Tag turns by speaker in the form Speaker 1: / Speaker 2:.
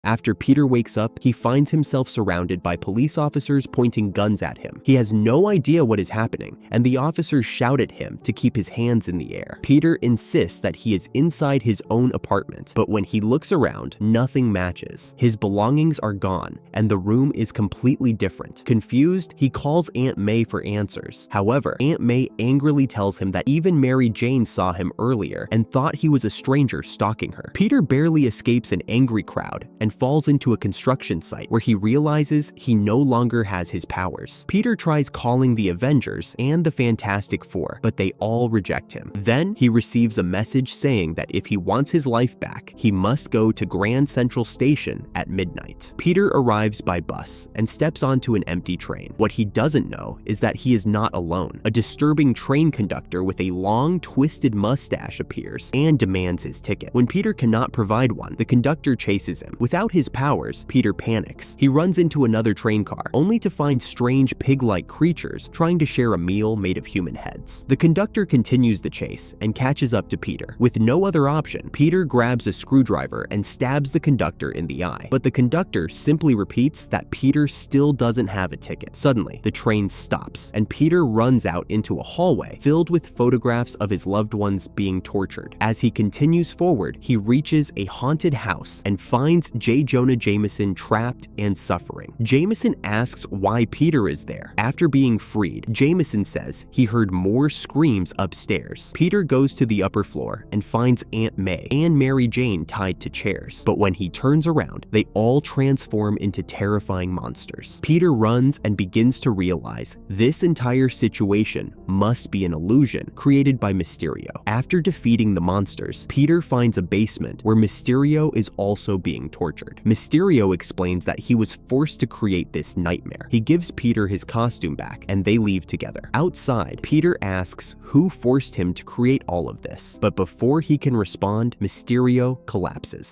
Speaker 1: After Peter wakes up, he finds himself surrounded by police officers pointing guns at him. He has no idea what is happening, and the officers shout at him to keep his hands in the air. Peter insists that he is inside his own apartment, but when he looks around, nothing matches. His belongings are gone, and the room is completely different. Confused, he calls Aunt May for answers. However, Aunt May angrily tells him that even Mary Jane saw him earlier and thought he was a stranger stalking her. Peter barely escapes an angry crowd and falls into a construction site where he realizes he no longer has his powers. Peter tries calling the Avengers and the Fantastic Four, but they all reject him. Then he receives a message saying that if he wants his life back, he must go to Grand Central Station at midnight. Peter arrives by bus and steps onto an empty train. What he doesn't know is that he is not alone. A disturbing train conductor with a long, twisted mustache appears and demands his ticket. When Peter cannot provide one, the conductor chases him. Without his powers, Peter panics. He runs into another train car, only to find strange pig-like creatures trying to share a meal made of human heads. The conductor continues the chase and catches up to Peter. With no other option, Peter grabs a screwdriver and stabs the conductor in the eye. But the conductor simply repeats that Peter still doesn't have a ticket. Suddenly, the train stops, and Peter runs out into a hallway filled with photographs of his loved ones being tortured. As he continues forward, he reaches a haunted house and finds J. Jonah Jameson trapped and suffering. Jameson asks why Peter is there. After being freed, Jameson says he heard more screams upstairs. Peter goes to the upper floor and finds Aunt May and Mary Jane tied to chairs. But when he turns around, they all transform into terrifying monsters. Peter runs and begins to realize this entire situation must be an illusion created by Mysterio. After defeating the monsters, Peter finds a basement where Mysterio is also being tortured. Mysterio explains that he was forced to create this nightmare. He gives Peter his costume back, and they leave together. Outside, Peter asks who forced him to create all of this, but before he can respond, Mysterio collapses.